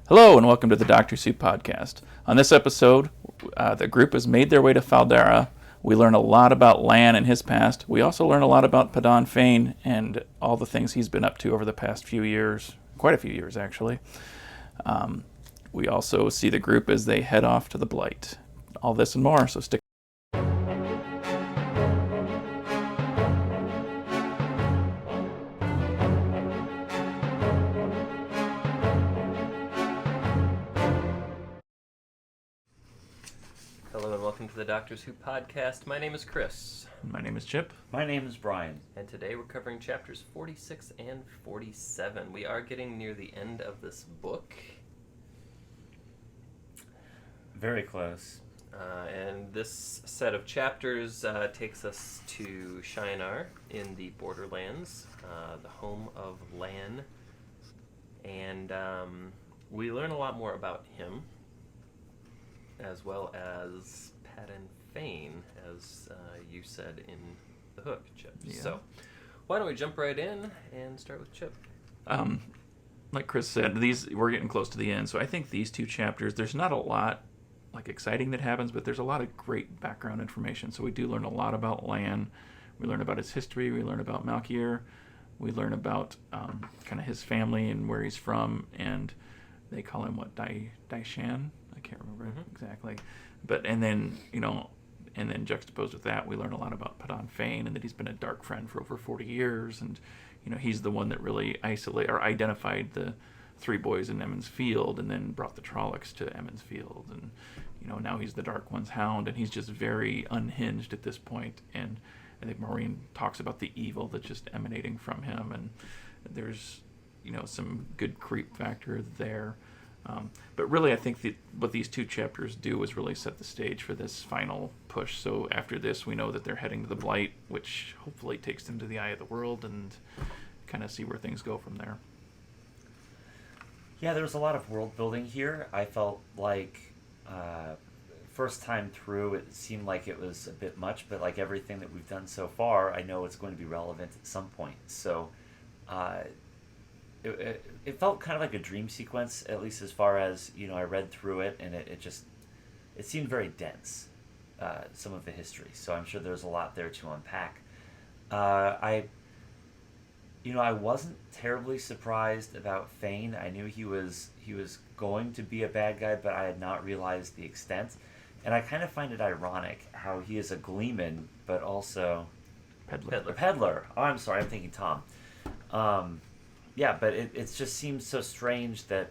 Hello and welcome to the Doctor Soup podcast. On this episode, the group has made their way to Far Dara. We learn a lot about Lan and his past. We also learn a lot about Padan Fain and all the things he's been up to over the past few years, quite a few years actually. We also see the group as they head off to the Blight. All this and more, so stick. Hello and welcome to the Doctors Who podcast. My name is Chris. My name is Chip. My name is Brian. And today we're covering chapters 46 and 47. We are getting near the end of this book. Very close. And this set of chapters takes us to Shinar in the Borderlands, the home of Lan. And we learn a lot more about him, as well as Padan Fain, as you said in the hook, Chip. Yeah. So, why don't we jump right in and start with Chip? Like Chris said, we're getting close to the end, so I think these two chapters, there's not a lot exciting that happens, but there's a lot of great background information. So we do learn a lot about Lan. We learn about his history. We learn about Malkier. We learn about kind of his family and where he's from, and they call him Dai Shan. I can't remember exactly, and then juxtaposed with that, we learn a lot about Padan Fain and that he's been a Darkfriend for over 40 years, and he's the one that really identified the three boys in Emond's Field, and then brought the Trollocs to Emond's Field, and now he's the Dark One's hound, and he's just very unhinged at this point. And I think Moraine talks about the evil that's just emanating from him, and there's some good creep factor there. But really, I think what these two chapters do is really set the stage for this final push. So after this, we know that they're heading to the Blight, which hopefully takes them to the Eye of the World, and kind of see where things go from there. Yeah, there was a lot of world building here. I felt like first time through, it seemed like it was a bit much, but like everything that we've done so far, I know it's going to be relevant at some point. So it felt kind of like a dream sequence, at least as far as, I read through it, and it seemed very dense, some of the history. So I'm sure there's a lot there to unpack. I wasn't terribly surprised about Fain. I knew he was going to be a bad guy, but I had not realized the extent. And I kind of find it ironic how he is a gleeman, but also peddler. Oh, I'm sorry, I'm thinking Tom. Yeah, but it just seems so strange that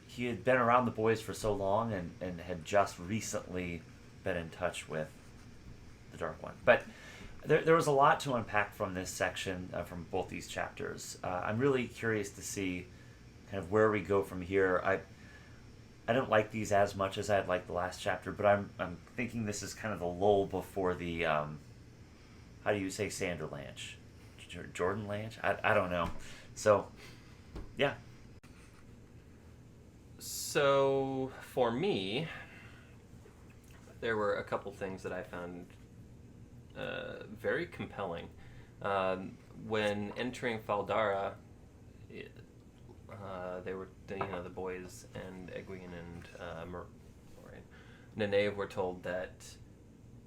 he had been around the boys for so long and had just recently been in touch with the Dark One. But there was a lot to unpack from this section, from both these chapters. I'm really curious to see kind of where we go from here. I don't like these as much as I'd like the last chapter, but I'm thinking this is kind of the lull before the how do you say Sander Lanch? Jordan Lanch? I don't know. So, yeah. So, for me, there were a couple things that I found very compelling. When entering Far Dara, they were, the boys and Egwene and Moraine, Nynaeve were told that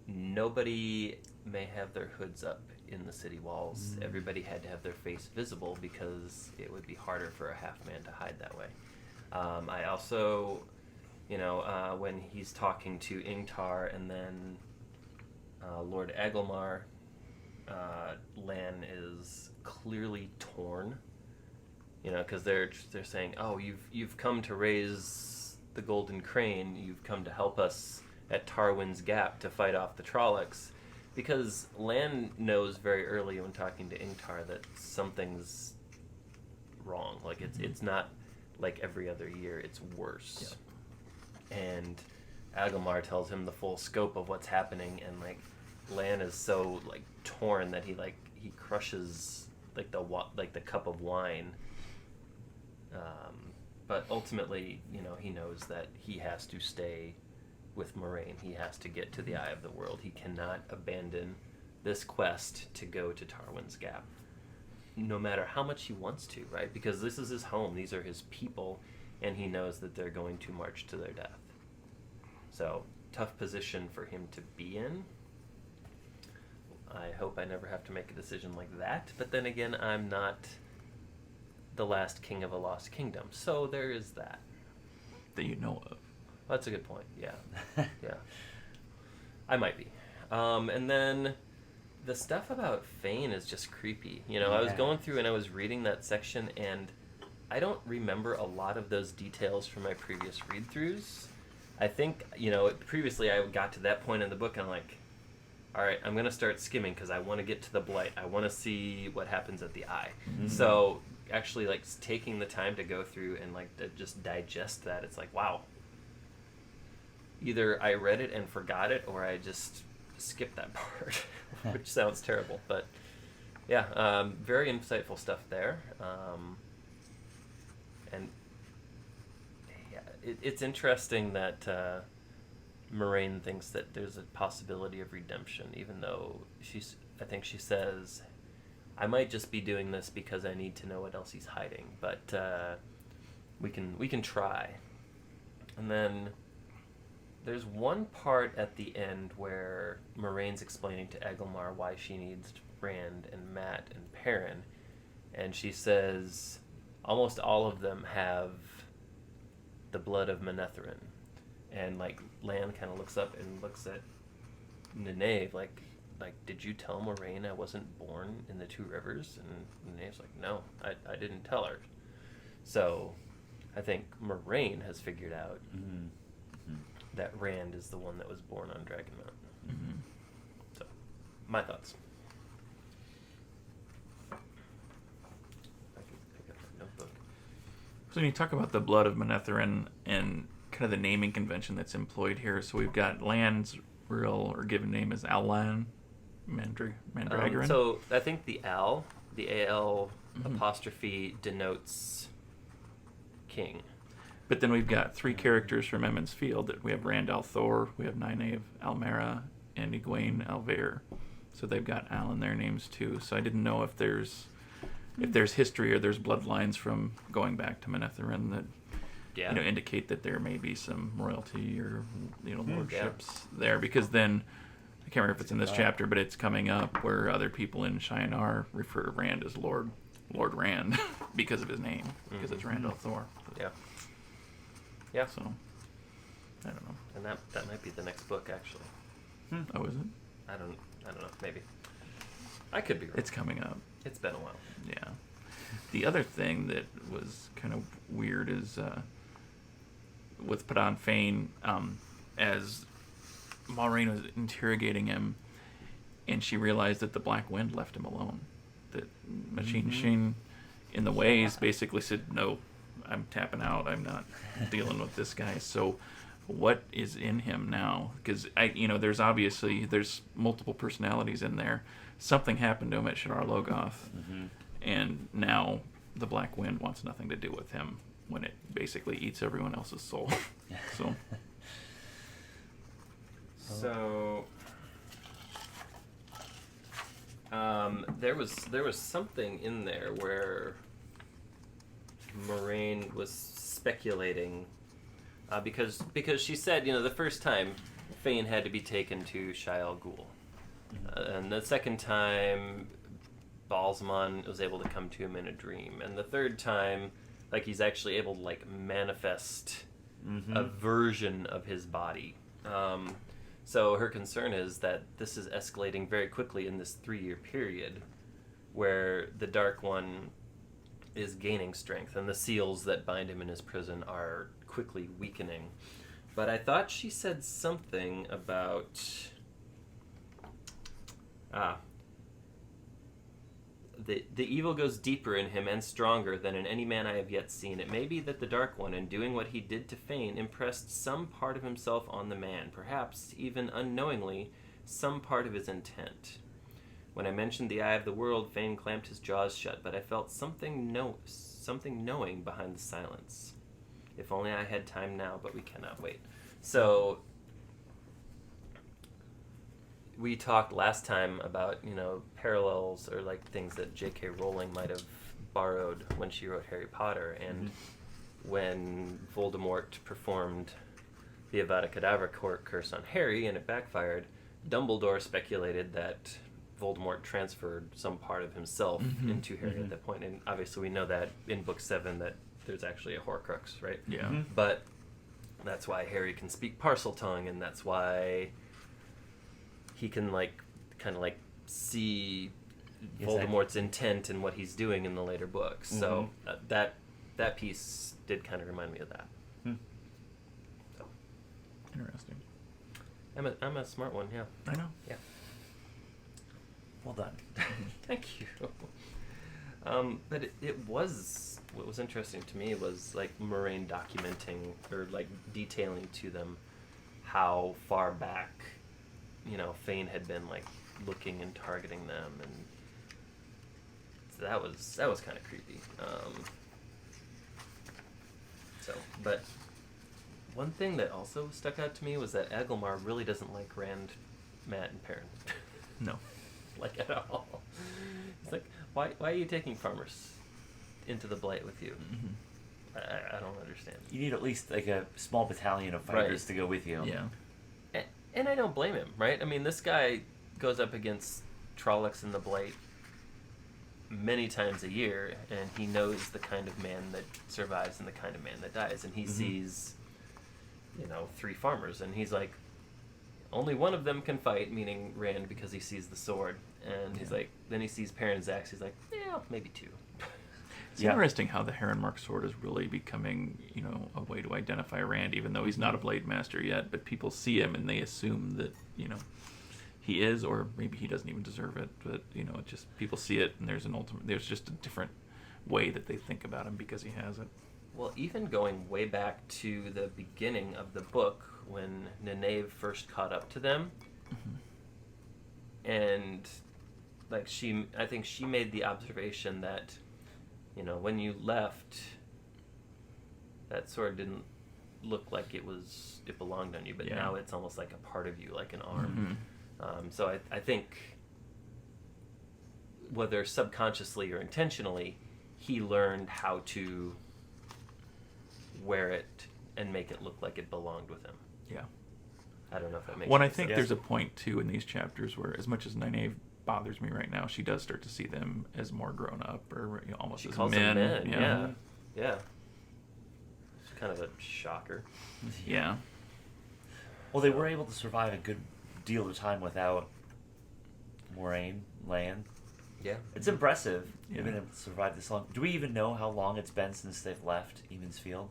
nobody may have their hoods up in the city walls. Everybody had to have their face visible because it would be harder for a half-man to hide that way. I also, when he's talking to Ingtar and then Lord Agelmar, Lan is clearly torn, because they're saying, oh, you've come to raise the Golden Crane, you've come to help us at Tarwin's Gap to fight off the Trollocs, because Lan knows very early when talking to Ingtar that something's wrong. Like it's not like every other year, it's worse. Yep. And Agelmar tells him the full scope of what's happening, and Lan is so torn that he crushes the cup of wine. But ultimately, he knows that he has to stay with Moraine. He has to get to the Eye of the World. He cannot abandon this quest to go to Tarwin's Gap, no matter how much he wants to, right? Because this is his home. These are his people. and he knows that they're going to march to their death. So, tough position for him to be in. I hope I never have to make a decision like that, but then again, I'm not the last king of a lost kingdom, so there is that. That you know of. That's a good point, yeah. Yeah. I might be. And then the stuff about Fain is just creepy. You know, I was going through and I was reading that section, and I don't remember a lot of those details from my previous read-throughs. I think, you know, previously I got to that point in the book and I'm like, all right, I'm going to start skimming because I want to get to the Blight. I want to see what happens at the Eye. Mm-hmm. So actually, like, taking the time to go through and, like, to just digest that, it's like, wow. Either I read it and forgot it, or I just skipped that part, which sounds terrible. But, yeah, very insightful stuff there. And yeah, it's interesting that Moraine thinks that there's a possibility of redemption, even though I think she says, I might just be doing this because I need to know what else he's hiding, but we can try. And then there's one part at the end where Moraine's explaining to Agelmar why she needs Rand and Matt and Perrin, and she says almost all of them have the blood of Manetheren. And, like, Lan kind of looks up and looks at Nynaeve, like, did you tell Moraine I wasn't born in the Two Rivers? And Nynaeve's like, no, I didn't tell her. So, I think Moraine has figured out that Rand is the one that was born on Dragon Mountain. Mm-hmm. So, my thoughts. I can pick up my notebook. So when you talk about the blood of Manetheren and kind of the naming convention that's employed here, so we've got Lan's real or given name is Lan Mandragoran. So I think the Al apostrophe denotes king. But then we've got three characters from Emond's Field. That we have Rand al'Thor, we have Nynaeve Almera, and Egwene Alvear. So they've got Al in their names too. So I didn't know if there's history or there's bloodlines from going back to Manetheren that indicate that there may be some royalty or lordships there. Because then I can't remember if it's in this chapter, but it's coming up where other people in Shinar refer to Rand as Lord Rand because of his name, because it's Rand al'Thor. Yeah. Yeah. So I don't know. And that might be the next book, actually. Oh, is it? I don't know. Maybe. I could be wrong. It's coming up. It's been a while. Yeah. The other thing that was kind of weird is with Padan Fain, as Moraine was interrogating him, and she realized that the Black Wind left him alone. That Machine Sheen in the ways basically said, no, I'm tapping out. I'm not dealing with this guy. So what is in him now? Because there's multiple personalities in there. Something happened to him at Shadar Logoth, and now the Black Wind wants nothing to do with him when it basically eats everyone else's soul. So there was something in there where Moraine was speculating because she said, the first time Fain had to be taken to Shaial Ghul, and the second time Balsamon was able to come to him in a dream, and the third time, like, he's actually able to, like, manifest a version of his body. So her concern is that this is escalating very quickly in this 3-year period where the Dark One is gaining strength and the seals that bind him in his prison are quickly weakening. But I thought she said something about the evil goes deeper in him and stronger than in any man I have yet seen. It may be that the Dark One, in doing what he did to Fain, impressed some part of himself on the man, perhaps even unknowingly some part of his intent. When I mentioned the eye of the world, Fain clamped his jaws shut, but I felt something knowing behind the silence. If only I had time now, but we cannot wait. So we talked last time about, parallels or, like, things that J.K. Rowling might have borrowed when she wrote Harry Potter, and when Voldemort performed the Avada Kedavra curse on Harry and it backfired, Dumbledore speculated that Voldemort transferred some part of himself into Harry at that point. And obviously we know that in Book 7 that there's actually a Horcrux, right? Yeah. But that's why Harry can speak Parseltongue, and that's why he can, kind of see Voldemort's intent and what he's doing in the later books. So that piece did kind of remind me of that. So. Interesting. I'm a smart one, yeah. I know. Yeah. Well done. Thank you. But it was, what was interesting to me was Moraine documenting or detailing to them how far back, Fain had been looking and targeting them, and so that was kind of creepy. But one thing that also stuck out to me was that Agelmar really doesn't like Rand, Matt, and Perrin. No. At all. It's why are you taking farmers into the Blight with you? I don't understand. You need at least a small battalion of fighters to go with you. Yeah. And I don't blame him, right? I mean, this guy goes up against Trollocs in the Blight many times a year, and he knows the kind of man that survives and the kind of man that dies. And he sees, 3 farmers, and he's like, only one of them can fight, meaning Rand, because he sees the sword. And he's then he sees Perrin's axe, he's like, yeah, maybe 2. It's interesting how the Heron Mark sword is really becoming, a way to identify Rand, even though he's not a blade master yet. But people see him and they assume that, he is, or maybe he doesn't even deserve it. But it just people see it, and there's just a different way that they think about him because he has it. Well, even going way back to the beginning of the book, when Nynaeve first caught up to them, and I think she made the observation that, when you left, that sword didn't look like it belonged on you, but now it's almost like a part of you, like an arm. So I think, whether subconsciously or intentionally, he learned how to wear it and make it look like it belonged with him. Yeah. I don't know if that makes Well, sense. I think there's a point, too, in these chapters where, as much as Nynaeve bothers me right now, she does start to see them as more grown up, or almost she as calls men. them men. Yeah. It's kind of a shocker. Yeah. Well, they were able to survive a good deal of time without Moraine, Lan. Yeah. It's impressive. Yeah. They've been able to survive this long. Do we even know how long it's been since they've left Emonsfield?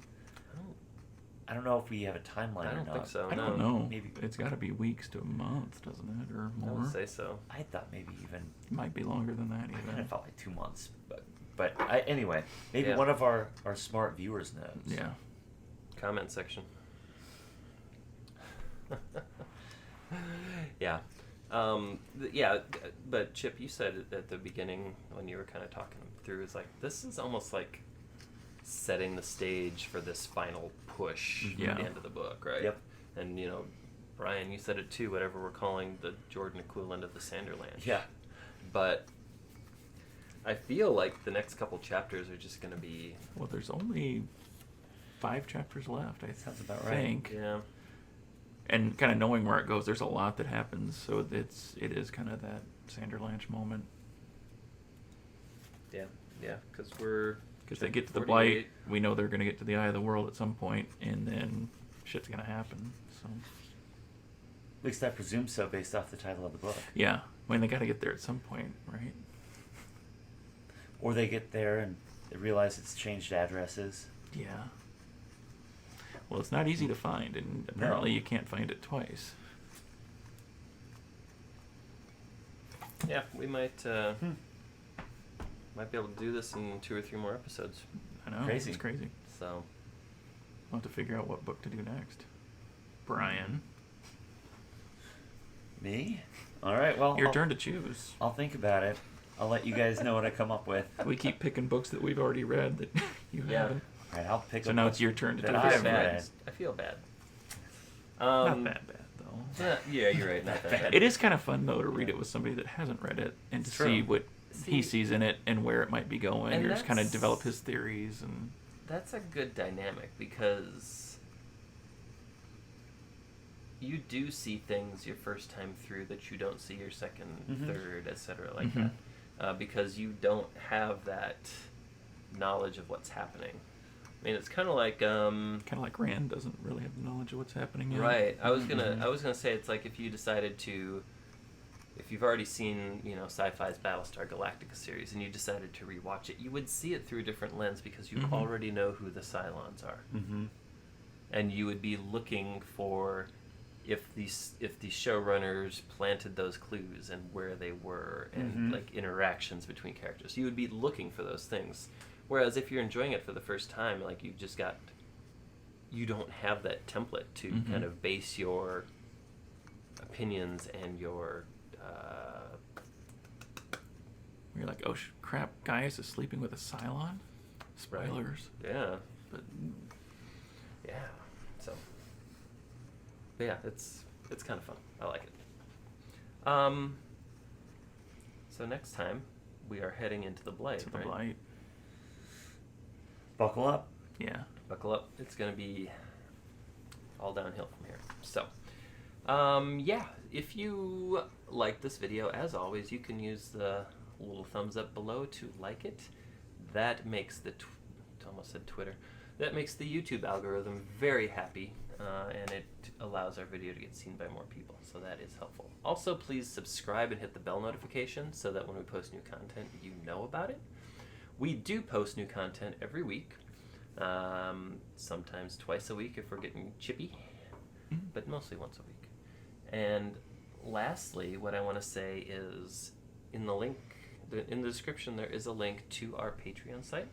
I don't know if we have a timeline I or don't not. think so. I No. don't know. Maybe. It's got to be weeks to a month, doesn't it, or I more? would say so. I thought maybe even. It might be longer than that, I kind even. of felt like 2 months, but anyway, maybe Yeah. one of our smart viewers knows. Yeah. Comment section. Yeah. But Chip, you said at the beginning when you were kind of talking through, it's this is almost like setting the stage for this final push Yeah. at the end of the book, right? Yep. And Brian, you said it too, whatever we're calling the Jordan equivalent of the Sanderland. Yeah. But I feel like the next couple chapters are just going to be... Well, there's only 5 chapters left, I Sounds about right. think. Yeah. And kind of knowing where it goes, there's a lot that happens, so it is kind of that Sanderlanche moment. Yeah, because Because they get to the 48. Blight, we know they're going to get to the Eye of the World at some point, and then shit's going to happen. So At least I presume so based off the title of the book. yeah, I mean, they got to get there at some point, right? Or they get there and they realize it's changed addresses. Yeah. Well, it's not easy to find, and apparently No. you can't find it twice. Yeah, we might be able to do this in 2 or 3 more episodes. I know, Crazy. it's crazy. So, We'll have to figure out what book to do next. Brian, Me? All right, well, your turn to choose. I'll think about it. I'll let you guys know what I come up with. We keep picking books that we've already read that you Yeah. haven't. All right, I'll pick So a now book it's your turn to that do I I've feel this. bad. read. I feel bad. Not that bad, though. Yeah, you're right. Not that bad. It is kind of fun, though, to read it with somebody that hasn't read it and to It's true. see what he See- sees in it and where it might be going, And or just kind of that's- develop his theories. And that's a good dynamic because you do see things your first time through that you don't see your second, third, etc. like that, because you don't have that knowledge of what's happening. I mean, it's kind of like Rand doesn't really have knowledge of what's happening yet. right. I was gonna say it's like if you decided to, if you've already seen Sci-Fi's Battlestar Galactica series and you decided to rewatch it, you would see it through a different lens because you already know who the Cylons are, and you would be looking for if the showrunners planted those clues and where they were and like interactions between characters. You would be looking for those things. Whereas if you're enjoying it for the first time, like you don't have that template to kind of base your opinions and your. You're like, oh crap, Gaius is sleeping with a Cylon? Spoilers. Right. Yeah. But yeah. So. But yeah, it's kind of fun. I like it. So next time we are heading into the Blight. to the right? Blight. Buckle up. Yeah. Buckle up. It's going to be all downhill from here. So, yeah, if you like this video, as always, you can use the little thumbs up below to like it. That makes almost said Twitter. That makes the YouTube algorithm very happy, and it allows our video to get seen by more people, so that is helpful. Also, please subscribe and hit the bell notification so that when we post new content, you know about it. We do post new content every week, sometimes twice a week if we're getting chippy, but mostly once a week. And lastly, what I want to say is in the description there is a link to our Patreon site.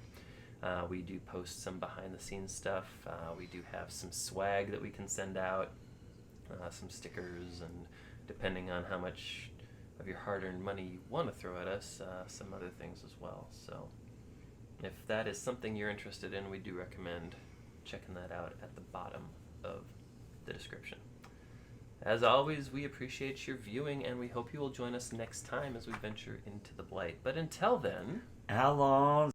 We do post some behind-the-scenes stuff. We do have some swag that we can send out, some stickers, and depending on how much of your hard-earned money you want to throw at us, some other things as well. So if that is something you're interested in, we do recommend checking that out at the bottom of the description. As always, we appreciate your viewing, and we hope you will join us next time as we venture into the Blight. But until then... How long?